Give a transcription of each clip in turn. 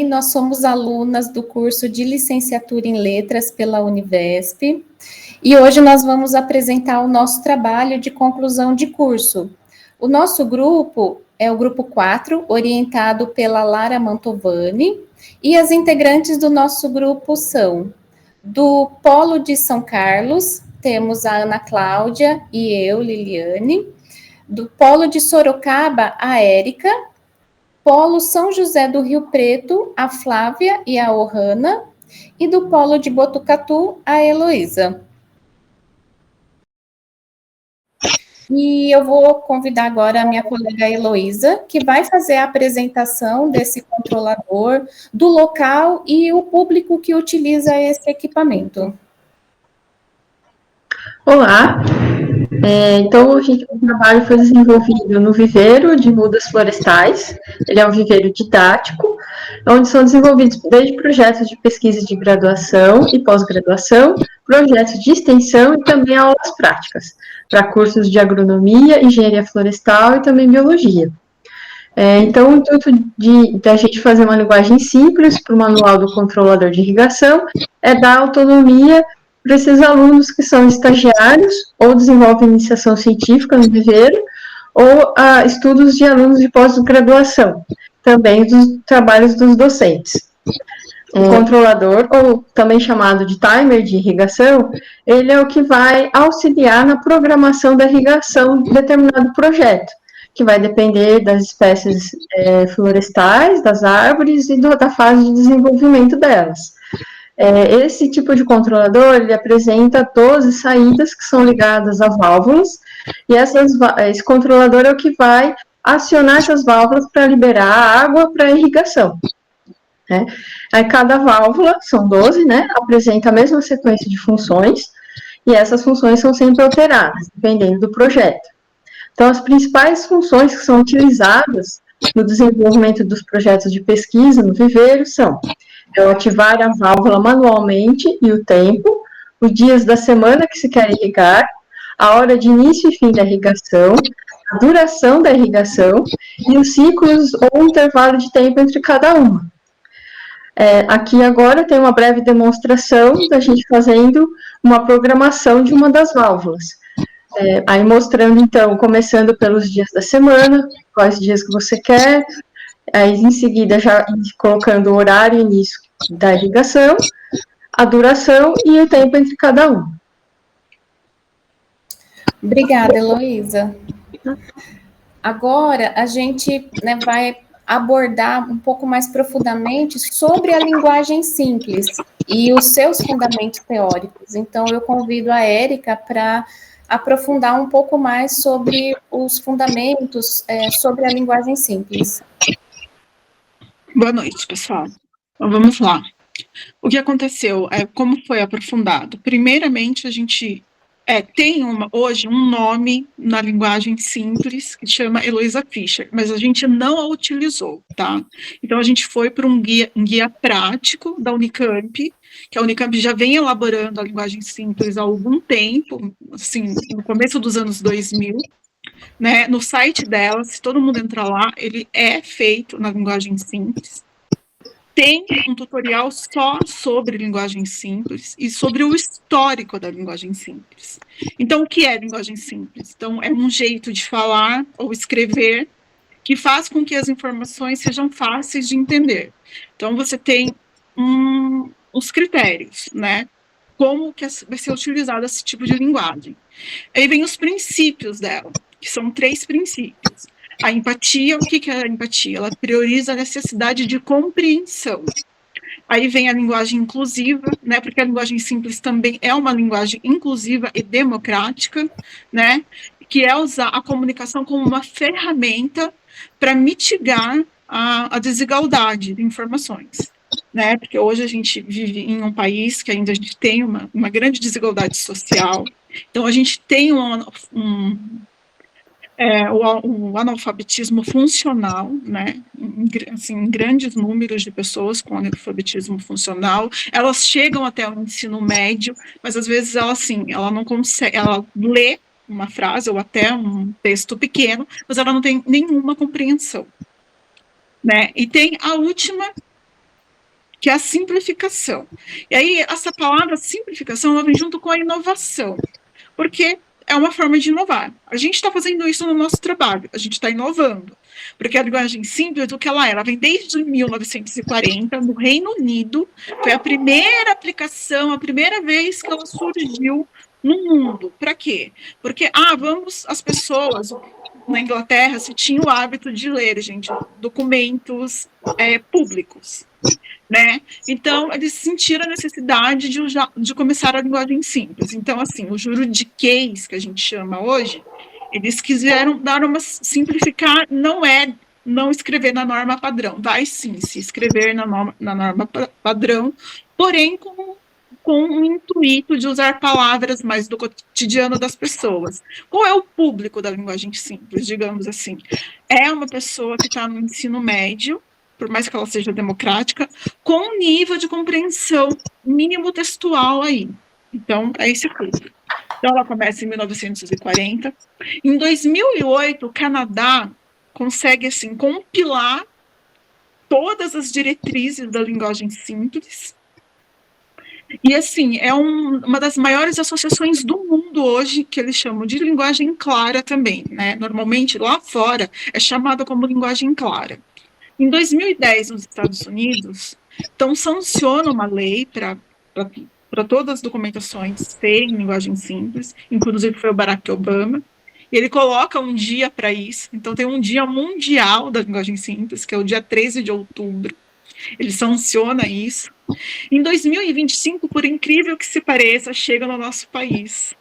Nós somos alunas do curso de Licenciatura em Letras pela Univesp e hoje nós vamos apresentar o nosso trabalho de conclusão de curso. O nosso grupo é o grupo 4, orientado pela Lara Mantovani, e as integrantes do nosso grupo são do Polo de São Carlos, temos a Ana Cláudia e eu, Liliane, do Polo de Sorocaba, a Érica, Polo São José do Rio Preto, a Flávia e a Ohana, e do Polo de Botucatu, a Heloísa. E eu vou convidar agora a minha colega Heloísa, que vai fazer a apresentação desse controlador, do local e o público que utiliza esse equipamento. Olá, então o trabalho foi desenvolvido no viveiro de mudas florestais. Ele é um viveiro didático, onde são desenvolvidos desde projetos de pesquisa de graduação e pós-graduação, projetos de extensão e também aulas práticas, para cursos de agronomia, engenharia florestal e também biologia. Então, o intuito da gente fazer uma linguagem simples para o manual do controlador de irrigação é dar autonomia para esses alunos que são estagiários ou desenvolvem iniciação científica no viveiro, ou estudos de alunos de pós-graduação, também dos trabalhos dos docentes. O controlador, ou também chamado de timer de irrigação, ele é o que vai auxiliar na programação da irrigação de determinado projeto, que vai depender das espécies florestais, das árvores e da fase de desenvolvimento delas. Esse tipo de controlador, ele apresenta 12 saídas que são ligadas a válvulas, e esse controlador é o que vai acionar essas válvulas para liberar a água para a irrigação. Aí cada válvula, são 12, apresenta a mesma sequência de funções, e essas funções são sempre alteradas, dependendo do projeto. Então, as principais funções que são utilizadas no desenvolvimento dos projetos de pesquisa no viveiro são ativar a válvula manualmente e o tempo, os dias da semana que se quer irrigar, a hora de início e fim da irrigação, a duração da irrigação e os ciclos ou intervalo de tempo entre cada uma. Aqui agora tem uma breve demonstração da gente fazendo uma programação de uma das válvulas. Aí mostrando, então, começando pelos dias da semana, quais dias que você quer, aí em seguida já colocando o horário e início da irrigação, a duração e o tempo entre cada um. Obrigada, Heloísa. Agora a gente vai abordar um pouco mais profundamente sobre a linguagem simples e os seus fundamentos teóricos. Então, eu convido a Érica para aprofundar um pouco mais sobre os fundamentos sobre a linguagem simples. Boa noite, pessoal. Então, vamos lá. O que aconteceu? Como foi aprofundado? Primeiramente, a gente tem hoje um nome na linguagem simples que chama Eloisa Fischer, mas a gente não a utilizou, tá? Então, a gente foi para um guia prático da Unicamp, que a Unicamp já vem elaborando a linguagem simples há algum tempo, assim, no começo dos anos 2000, no site dela, se todo mundo entrar lá, ele é feito na linguagem simples. Tem um tutorial só sobre linguagem simples e sobre o histórico da linguagem simples. Então, o que é linguagem simples? Então, é um jeito de falar ou escrever que faz com que as informações sejam fáceis de entender. Então, você tem os critérios, como que vai ser utilizado esse tipo de linguagem. Aí vem os princípios dela, que são 3 princípios. A empatia, o que é a empatia? Ela prioriza a necessidade de compreensão. Aí vem a linguagem inclusiva, porque a linguagem simples também é uma linguagem inclusiva e democrática, que é usar a comunicação como uma ferramenta para mitigar a desigualdade de informações. Porque hoje a gente vive em um país que ainda a gente tem uma grande desigualdade social. Então, a gente tem o analfabetismo funcional, em grandes números de pessoas com analfabetismo funcional. Elas chegam até o ensino médio, mas às vezes ela não consegue, ela lê uma frase ou até um texto pequeno, mas ela não tem nenhuma compreensão. E tem a última que é a simplificação. E aí, essa palavra simplificação, ela vem junto com a inovação, porque é uma forma de inovar. A gente está fazendo isso no nosso trabalho, a gente está inovando, porque a linguagem simples, o que ela é? Ela vem desde 1940, no Reino Unido, foi a primeira aplicação, a primeira vez que ela surgiu no mundo. Para quê? Porque, as pessoas na Inglaterra se tinham o hábito de ler, gente, documentos públicos, né? Então, eles sentiram a necessidade de começar a linguagem simples. Então, assim, o juridiquês, que a gente chama hoje, eles quiseram simplificar, não é não escrever na norma padrão, vai sim se escrever na norma padrão, porém com o intuito de usar palavras mais do cotidiano das pessoas. Qual é o público da linguagem simples, digamos assim? É uma pessoa que está no ensino médio, por mais que ela seja democrática, com um nível de compreensão mínimo textual aí. Então, é esse público. Então, ela começa em 1940. Em 2008, o Canadá consegue, assim, compilar todas as diretrizes da linguagem simples. E, assim, é uma das maiores associações do mundo hoje, que eles chamam de linguagem clara também, né? Normalmente, lá fora, é chamada como linguagem clara. Em 2010, nos Estados Unidos, então sanciona uma lei para todas as documentações serem em linguagem simples, inclusive foi o Barack Obama, e ele coloca um dia para isso, então tem um dia mundial da linguagem simples, que é o dia 13 de outubro, ele sanciona isso. Em 2025, por incrível que se pareça, chega no nosso país.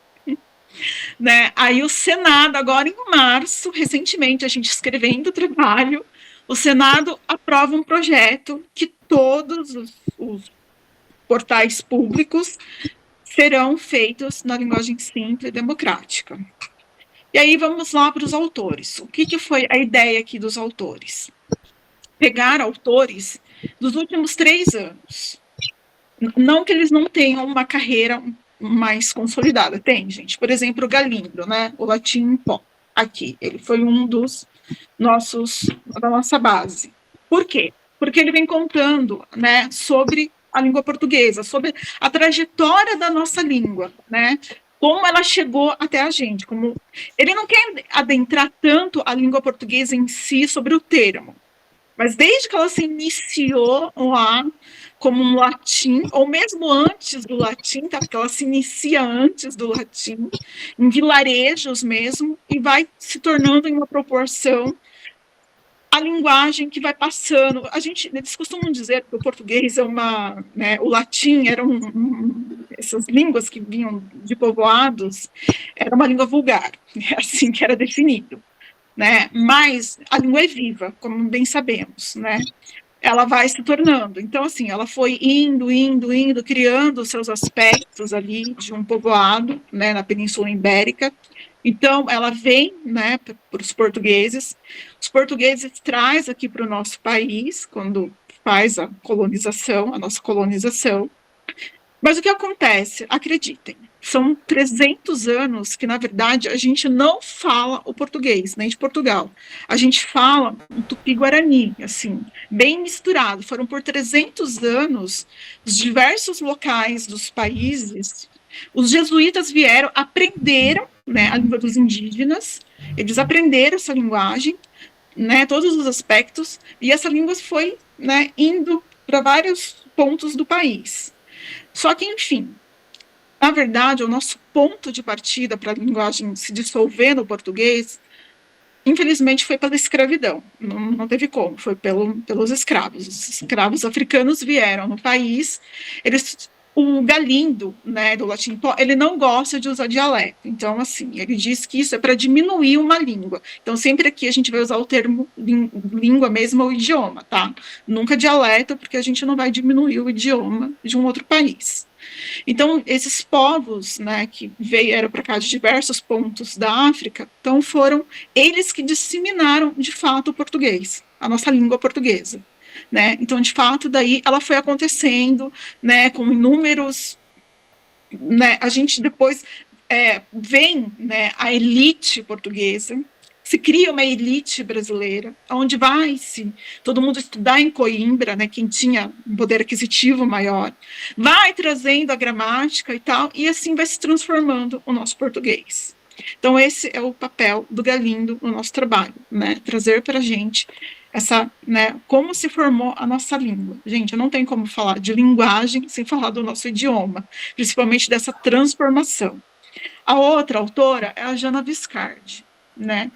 Né? Aí o Senado, agora em março, recentemente, a gente escrevendo o trabalho, o Senado aprova um projeto que todos os portais públicos serão feitos na linguagem simples e democrática. E aí vamos lá para os autores. O que foi a ideia aqui dos autores? Pegar autores dos últimos 3 anos. Não que eles não tenham uma carreira mais consolidada. Tem, gente. Por exemplo, o Galindo, né? O Latim em Pó. Aqui, ele foi um dos da nossa base. Por quê? Porque ele vem contando, né, sobre a língua portuguesa, sobre a trajetória da nossa língua, né, como ela chegou até a gente. Ele não quer adentrar tanto a língua portuguesa em si sobre o termo, mas desde que ela se iniciou lá como um latim, ou mesmo antes do latim, tá? Porque ela se inicia antes do latim, em vilarejos mesmo, e vai se tornando em uma proporção a linguagem que vai passando. Eles costumam dizer que o português é né, o latim era essas línguas que vinham de povoados, era uma língua vulgar, é assim que era definido. Né? Mas a língua é viva, como bem sabemos, né? Ela vai se tornando. Então, assim, ela foi indo, criando seus aspectos ali de um povoado, né, na Península Ibérica. Então, ela vem, né, para os portugueses. Os portugueses trazem aqui para o nosso país, quando faz a nossa colonização. Mas o que acontece? Acreditem, são 300 anos que, na verdade, a gente não fala o português, nem de Portugal. A gente fala um tupi-guarani, assim, bem misturado. Foram por 300 anos, os diversos locais dos países, os jesuítas vieram, aprenderam, né, a língua dos indígenas, eles aprenderam essa linguagem, né, todos os aspectos, e essa língua foi, né, indo para vários pontos do país. Só que, enfim, na verdade, o nosso ponto de partida para a linguagem se dissolver no português, infelizmente, foi pela escravidão. Não teve como, foi pelos escravos. Os escravos africanos vieram no país, o Galindo, né, do Latim Pó, ele não gosta de usar dialeto. Então, assim, ele diz que isso é para diminuir uma língua. Então, sempre aqui a gente vai usar o termo língua mesmo ou idioma, tá? Nunca dialeto, porque a gente não vai diminuir o idioma de um outro país. Então, esses povos, né, que vieram para cá de diversos pontos da África, então foram eles que disseminaram, de fato, o português, a nossa língua portuguesa. Né? Então, de fato, daí ela foi acontecendo, né, com inúmeros, né, a gente depois vem, né, a elite portuguesa, se cria uma elite brasileira, onde vai-se todo mundo estudar em Coimbra, né, quem tinha um poder aquisitivo maior, vai trazendo a gramática e tal, e assim vai se transformando o nosso português. Então, esse é o papel do Galindo no nosso trabalho, né, trazer para a gente essa, né, como se formou a nossa língua. Gente, eu não tenho como falar de linguagem sem falar do nosso idioma, principalmente dessa transformação. A outra autora é a Jana Viscardi, né?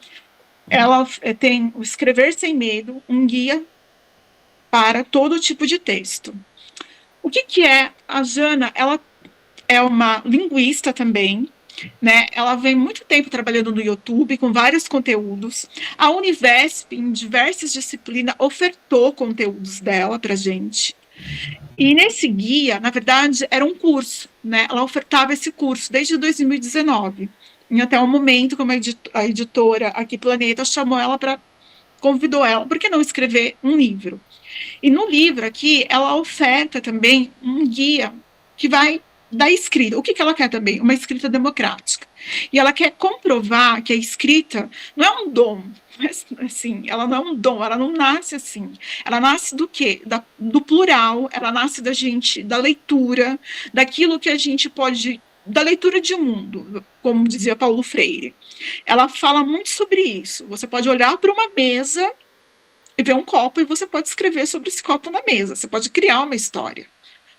Ela tem o Escrever Sem Medo, um guia para todo tipo de texto. O que é a Jana? Ela é uma linguista também, né? Ela vem muito tempo trabalhando no YouTube com vários conteúdos. A Univesp, em diversas disciplinas, ofertou conteúdos dela para gente. E nesse guia, na verdade, era um curso, né? Ela ofertava esse curso desde 2019. E até o momento, como a editora aqui, Planeta, convidou ela, por que não escrever um livro? E no livro aqui, ela oferta também um guia que vai da escrita. O que ela quer também? Uma escrita democrática. E ela quer comprovar que a escrita não é um dom, mas, assim, ela não é um dom, ela não nasce assim. Ela nasce do quê? Do plural, ela nasce da gente, da leitura, daquilo que a gente pode, da leitura de mundo, como dizia Paulo Freire. Ela fala muito sobre isso. Você pode olhar para uma mesa e ver um copo e você pode escrever sobre esse copo na mesa. Você pode criar uma história,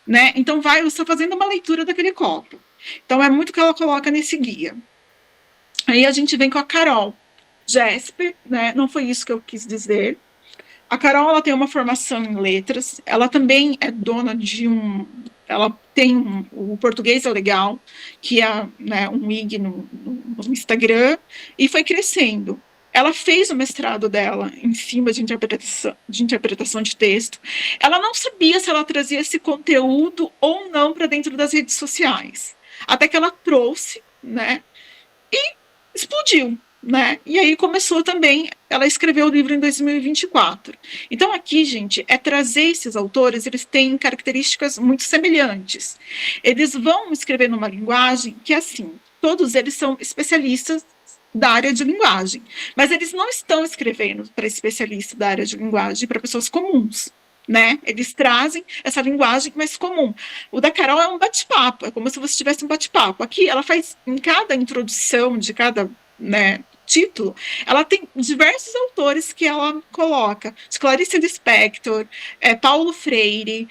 né? Então você está fazendo uma leitura daquele copo. Então é muito o que ela coloca nesse guia. Aí a gente vem com a Carol Jesper, né? Não foi isso que eu quis dizer. A Carol, ela tem uma formação em letras. Ela também é dona de ela tem o Português é Legal, que é, né, um IG no Instagram, e foi crescendo. Ela fez o mestrado dela em cima de interpretação de texto. Ela não sabia se ela trazia esse conteúdo ou não para dentro das redes sociais. Até que ela trouxe, né, e explodiu. Né? E aí começou também, ela escreveu o livro em 2024. Então aqui, gente, é trazer esses autores, eles têm características muito semelhantes. Eles vão escrever numa linguagem que, assim, todos eles são especialistas da área de linguagem, mas eles não estão escrevendo para especialistas da área de linguagem, para pessoas comuns. Né? Eles trazem essa linguagem mais comum. O da Carol é um bate-papo, é como se você tivesse um bate-papo. Aqui ela faz, em cada introdução de cada, né, título, ela tem diversos autores que ela coloca, Clarice Lispector, Paulo Freire,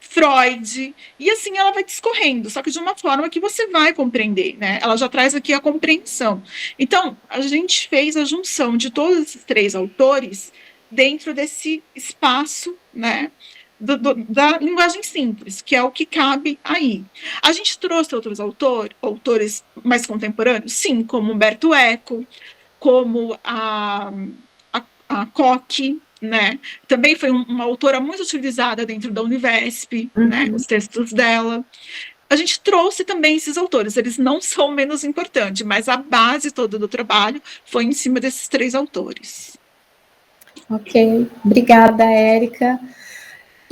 Freud, e assim ela vai discorrendo, só que de uma forma que você vai compreender, né? Ela já traz aqui a compreensão. Então, a gente fez a junção de todos esses três autores dentro desse espaço, né, da linguagem simples, que é o que cabe aí. A gente trouxe outros autores mais contemporâneos, sim, como Humberto Eco, como a Koch, né? Também foi uma autora muito utilizada dentro da Univesp, né? Os textos dela. A gente trouxe também esses autores, eles não são menos importantes, mas a base toda do trabalho foi em cima desses três autores. Ok, obrigada, Érica.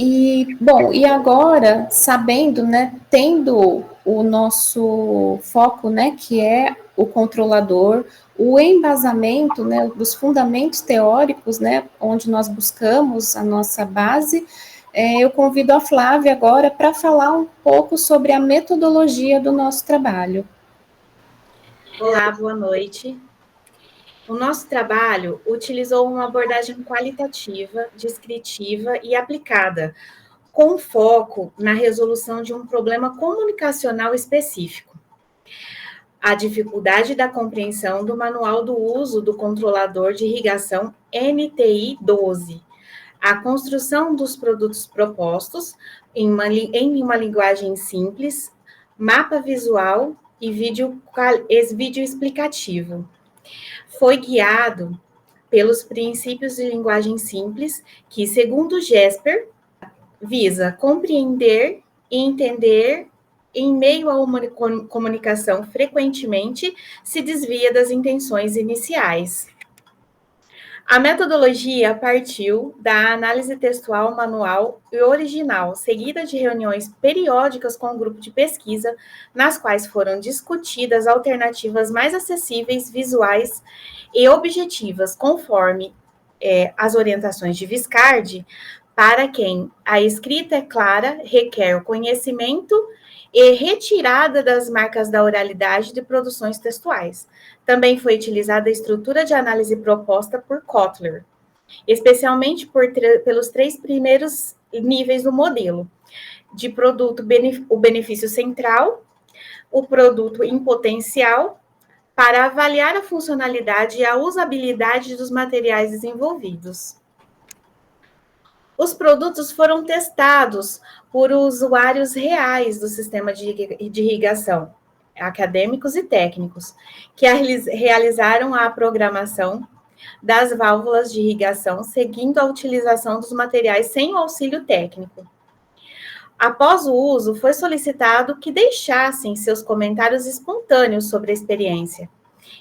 E, bom, e agora, sabendo, né, tendo o nosso foco, né, que é o controlador, o embasamento, né, dos fundamentos teóricos, né, onde nós buscamos a nossa base, eu convido a Flávia agora para falar um pouco sobre a metodologia do nosso trabalho. Olá, boa noite. O nosso trabalho utilizou uma abordagem qualitativa, descritiva e aplicada, com foco na resolução de um problema comunicacional específico. A dificuldade da compreensão do manual do uso do controlador de irrigação NTI 12, a construção dos produtos propostos em uma linguagem simples, mapa visual e vídeo explicativo. Foi guiado pelos princípios de linguagem simples, que, segundo Jesper, visa compreender e entender em meio a uma comunicação frequentemente se desvia das intenções iniciais. A metodologia partiu da análise textual, manual e original, seguida de reuniões periódicas com o grupo de pesquisa, nas quais foram discutidas alternativas mais acessíveis, visuais e objetivas, conforme as orientações de Viscardi, para quem a escrita é clara, requer conhecimento e retirada das marcas da oralidade de produções textuais. Também foi utilizada a estrutura de análise proposta por Kotler, especialmente pelos 3 primeiros níveis do modelo, de produto, o benefício central, o produto em potencial, para avaliar a funcionalidade e a usabilidade dos materiais desenvolvidos. Os produtos foram testados por usuários reais do sistema de irrigação, acadêmicos e técnicos, que realizaram a programação das válvulas de irrigação, seguindo a utilização dos materiais sem o auxílio técnico. Após o uso, foi solicitado que deixassem seus comentários espontâneos sobre a experiência.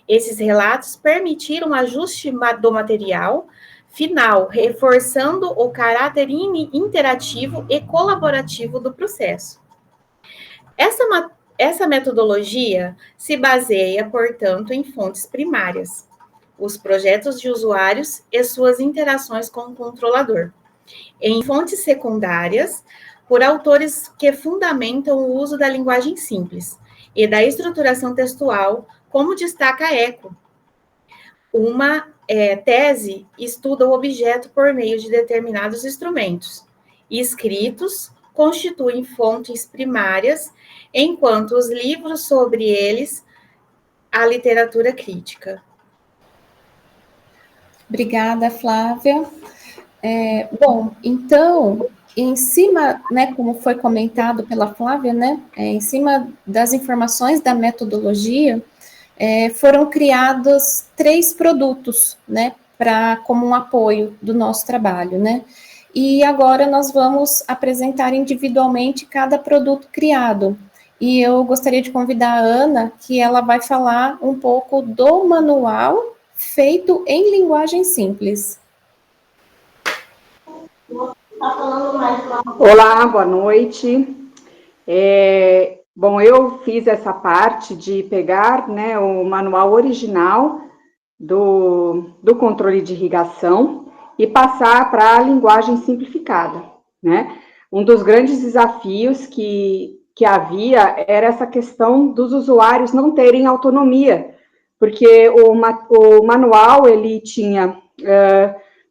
Esses relatos permitiram o ajuste do material final, reforçando o caráter interativo e colaborativo do processo. Essa metodologia se baseia, portanto, em fontes primárias, os projetos de usuários e suas interações com o controlador. Em fontes secundárias, por autores que fundamentam o uso da linguagem simples e da estruturação textual, como destaca Eco. Uma tese estuda o objeto por meio de determinados instrumentos. Escritos constituem fontes primárias, enquanto os livros sobre eles, a literatura crítica. Obrigada, Flávia. Bom, então, em cima, né, como foi comentado pela Flávia, né, em cima das informações da metodologia, foram criados 3 produtos, né, como um apoio do nosso trabalho, né, e agora nós vamos apresentar individualmente cada produto criado, e eu gostaria de convidar a Ana, que ela vai falar um pouco do manual feito em linguagem simples. Olá, boa noite. Bom, eu fiz essa parte de pegar, né, o manual original do controle de irrigação e passar para a linguagem simplificada, né? Um dos grandes desafios que havia era essa questão dos usuários não terem autonomia, porque o manual, ele tinha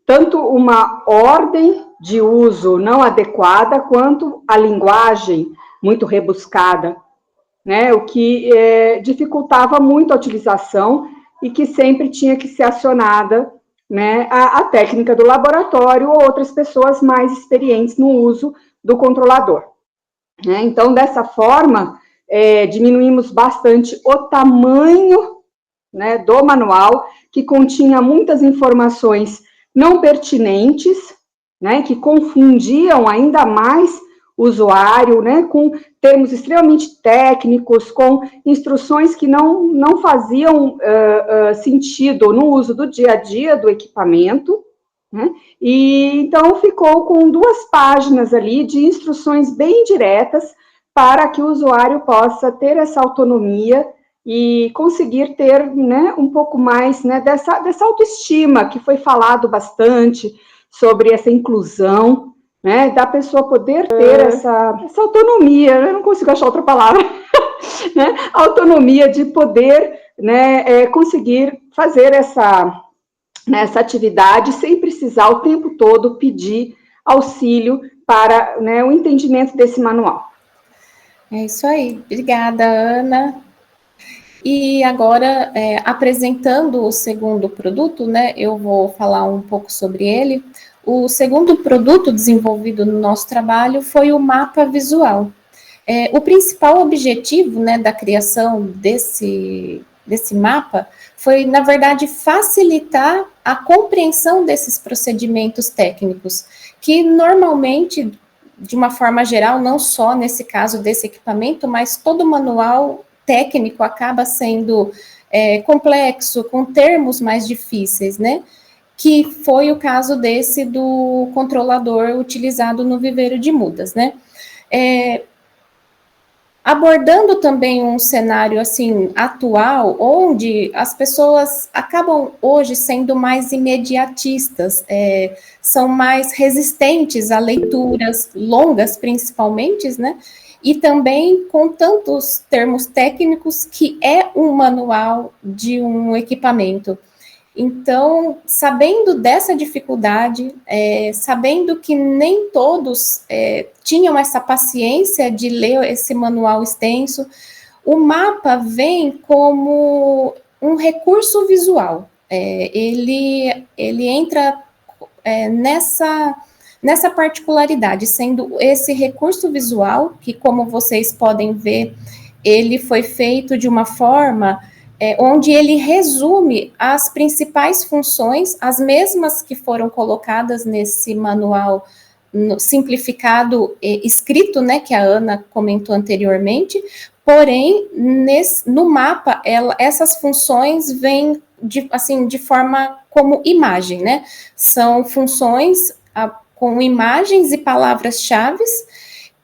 tanto uma ordem de uso não adequada, quanto a linguagem muito rebuscada, né, o que dificultava muito a utilização e que sempre tinha que ser acionada, né, a técnica do laboratório ou outras pessoas mais experientes no uso do controlador. Né? Então, dessa forma, diminuímos bastante o tamanho, né, do manual, que continha muitas informações não pertinentes, né, que confundiam ainda mais o usuário, né, com termos extremamente técnicos, com instruções que não faziam sentido no uso do dia a dia do equipamento, né, e então ficou com 2 páginas ali de instruções bem diretas para que o usuário possa ter essa autonomia e conseguir ter, né, um pouco mais, né, dessa autoestima que foi falado bastante sobre essa inclusão, né, da pessoa poder ter essa autonomia, eu não consigo achar outra palavra, né, autonomia de poder, né, conseguir fazer essa atividade sem precisar o tempo todo pedir auxílio para, né, o entendimento desse manual. É isso aí, obrigada, Ana. E agora, apresentando o segundo produto, né, eu vou falar um pouco sobre ele. O segundo produto desenvolvido no nosso trabalho foi o mapa visual. O principal objetivo, né, da criação desse mapa foi, na verdade, facilitar a compreensão desses procedimentos técnicos, que normalmente, de uma forma geral, não só nesse caso desse equipamento, mas todo manual técnico acaba sendo complexo, com termos mais difíceis, né? que foi o caso desse do controlador utilizado no viveiro de mudas, né? Abordando também um cenário assim atual, onde as pessoas acabam hoje sendo mais imediatistas, são mais resistentes a leituras longas, principalmente, né? E também com tantos termos técnicos que é um manual de um equipamento. Então, sabendo dessa dificuldade, sabendo que nem todos tinham essa paciência de ler esse manual extenso, o mapa vem como um recurso visual. Ele entra nessa particularidade, sendo esse recurso visual, que, como vocês podem ver, ele foi feito de uma forma onde ele resume as principais funções, as mesmas que foram colocadas nesse manual simplificado escrito, né, que a Ana comentou anteriormente, porém, no mapa, essas funções vêm de forma como imagem, né? São funções com imagens e palavras-chave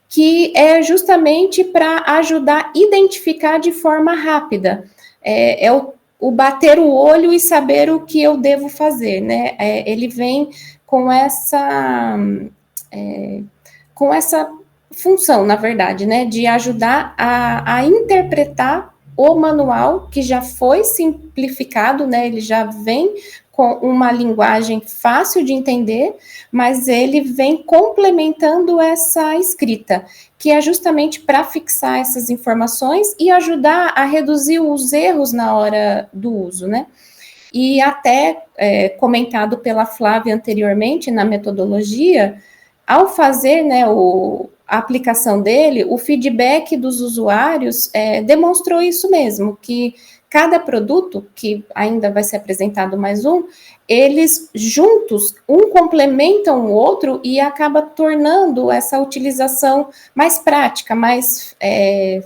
que é justamente para ajudar a identificar de forma rápida. O bater o olho e saber o que eu devo fazer, né? Ele vem com essa função, na verdade, né, de ajudar a interpretar o manual, que já foi simplificado, né, ele já vem com uma linguagem fácil de entender, mas ele vem complementando essa escrita, que é justamente para fixar essas informações e ajudar a reduzir os erros na hora do uso, né? E até comentado pela Flávia anteriormente na metodologia, ao fazer, né, a aplicação dele, o feedback dos usuários demonstrou isso mesmo, que cada produto, que ainda vai ser apresentado mais um, eles juntos, um complementam o outro e acaba tornando essa utilização mais prática, mais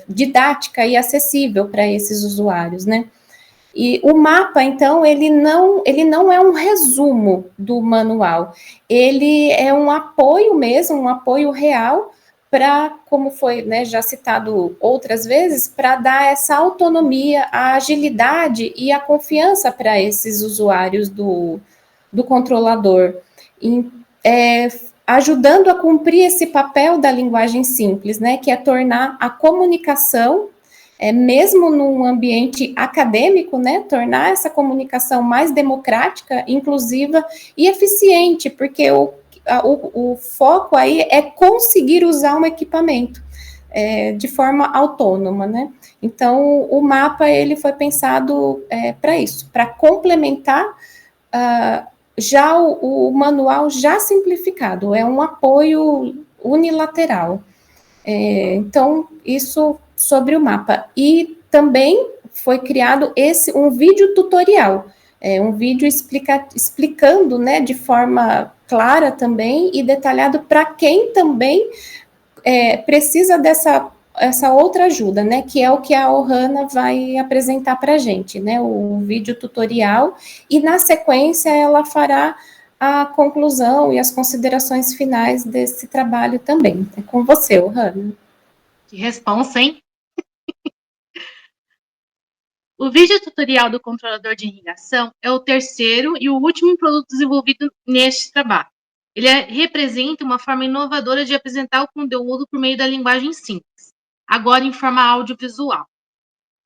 didática e acessível para esses usuários, né? E o mapa, então, ele não é um resumo do manual, ele é um apoio mesmo, um apoio real para, como foi, né, já citado outras vezes, para dar essa autonomia, a agilidade e a confiança para esses usuários do controlador, ajudando a cumprir esse papel da linguagem simples, né, que é tornar a comunicação mesmo num ambiente acadêmico, né, tornar essa comunicação mais democrática, inclusiva e eficiente, porque o foco aí é conseguir usar um equipamento de forma autônoma, né? Então, o mapa, ele foi pensado para isso, para complementar já o manual já simplificado, é um apoio unilateral. Então, isso sobre o mapa. E também foi criado um vídeo tutorial, um vídeo explicando, né, de forma clara também e detalhado para quem também precisa essa outra ajuda, né, que é o que a Ohana vai apresentar para a gente, né, o vídeo tutorial, e na sequência ela fará a conclusão e as considerações finais desse trabalho também. É com você, Ohana. Que responsa, hein? O vídeo tutorial do controlador de irrigação é o terceiro e o último produto desenvolvido neste trabalho. Ele representa uma forma inovadora de apresentar o conteúdo por meio da linguagem simples, agora em forma audiovisual.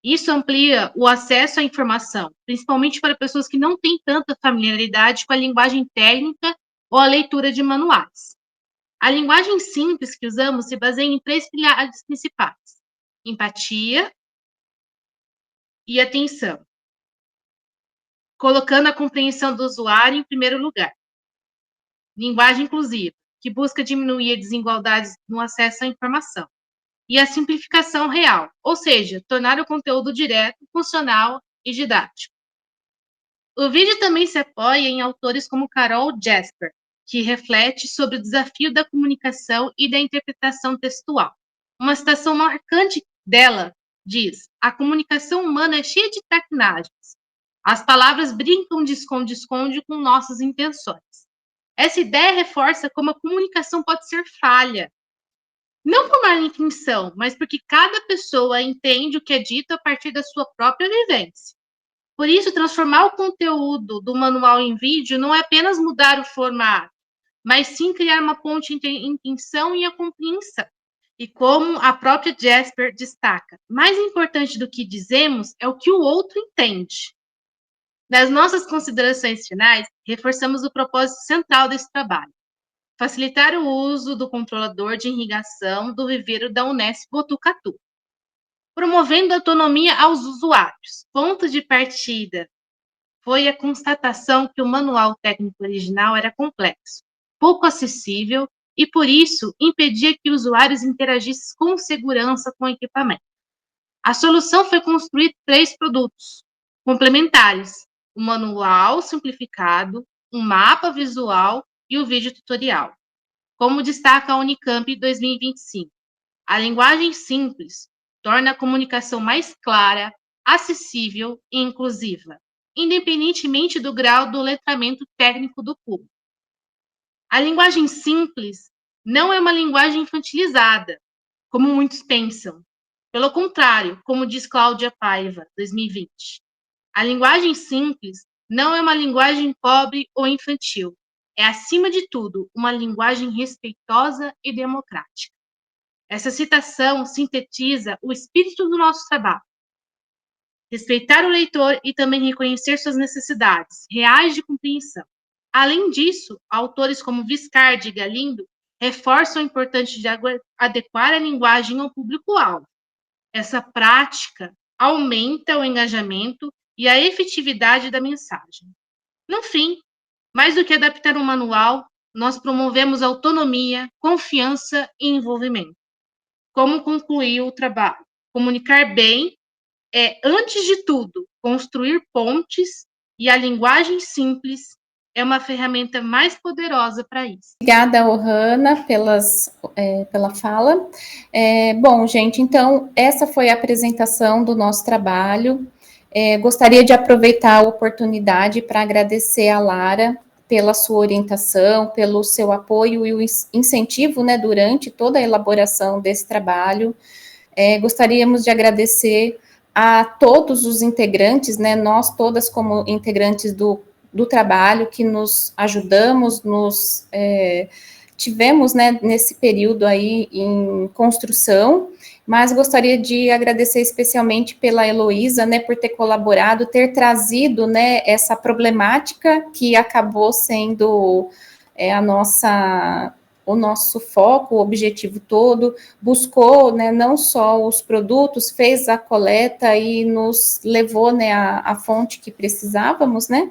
Isso amplia o acesso à informação, principalmente para pessoas que não têm tanta familiaridade com a linguagem técnica ou a leitura de manuais. A linguagem simples que usamos se baseia em 3 pilares principais: empatia e atenção, colocando a compreensão do usuário em primeiro lugar. Linguagem inclusiva, que busca diminuir desigualdades no acesso à informação. E a simplificação real, ou seja, tornar o conteúdo direto, funcional e didático. O vídeo também se apoia em autores como Carol Jasper, que reflete sobre o desafio da comunicação e da interpretação textual. Uma citação marcante dela diz: a comunicação humana é cheia de traquinagens. As palavras brincam de esconde-esconde com nossas intenções. Essa ideia reforça como a comunicação pode ser falha. Não por má intenção, mas porque cada pessoa entende o que é dito a partir da sua própria vivência. Por isso, transformar o conteúdo do manual em vídeo não é apenas mudar o formato, mas sim criar uma ponte entre a intenção e a compreensão. E como a própria Jasper destaca, mais importante do que dizemos é o que o outro entende. Nas nossas considerações finais, reforçamos o propósito central desse trabalho: facilitar o uso do controlador de irrigação do viveiro da Unesp Botucatu, promovendo autonomia aos usuários. Ponto de partida foi a constatação que o manual técnico original era complexo, pouco acessível e, por isso, impedia que usuários interagissem com segurança com o equipamento. A solução foi construir 3 produtos complementares: o manual simplificado, um mapa visual e o vídeo tutorial. Como destaca a Unicamp 2025, a linguagem simples torna a comunicação mais clara, acessível e inclusiva, independentemente do grau do letramento técnico do público. A linguagem simples não é uma linguagem infantilizada, como muitos pensam. Pelo contrário, como diz Cláudia Paiva, 2020, a linguagem simples não é uma linguagem pobre ou infantil. É, acima de tudo, uma linguagem respeitosa e democrática. Essa citação sintetiza o espírito do nosso trabalho: respeitar o leitor e também reconhecer suas necessidades reais de compreensão. Além disso, autores como Viscardi e Galindo reforçam a importância de adequar a linguagem ao público-alvo. Essa prática aumenta o engajamento e a efetividade da mensagem. No fim, mais do que adaptar um manual, nós promovemos autonomia, confiança e envolvimento. Como concluiu o trabalho? Comunicar bem é, antes de tudo, construir pontes, e a linguagem simples é uma ferramenta mais poderosa para isso. Obrigada, Ohana, pela fala. Bom, gente, então, essa foi a apresentação do nosso trabalho. Gostaria de aproveitar a oportunidade para agradecer a Lara pela sua orientação, pelo seu apoio e o incentivo, né, durante toda a elaboração desse trabalho. Gostaríamos de agradecer a todos os integrantes, né, nós todas como integrantes do trabalho, que nos ajudamos, tivemos, né, nesse período aí em construção, mas gostaria de agradecer especialmente pela Heloísa, né, por ter colaborado, ter trazido, né, essa problemática que acabou sendo o nosso foco, o objetivo todo, buscou, né, não só os produtos, fez a coleta e nos levou, né, a fonte que precisávamos, né.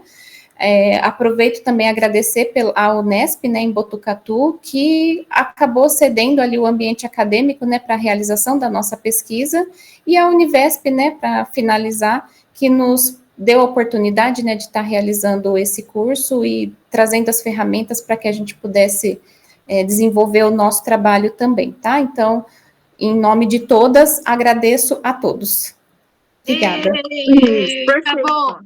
Aproveito também agradecer à Unesp, né, em Botucatu, que acabou cedendo ali o ambiente acadêmico, né, para a realização da nossa pesquisa, e a Univesp, né, para finalizar, que nos deu a oportunidade, né, de estar realizando esse curso e trazendo as ferramentas para que a gente pudesse desenvolver o nosso trabalho também, tá? Então, em nome de todas, agradeço a todos. Obrigada. Tá bom.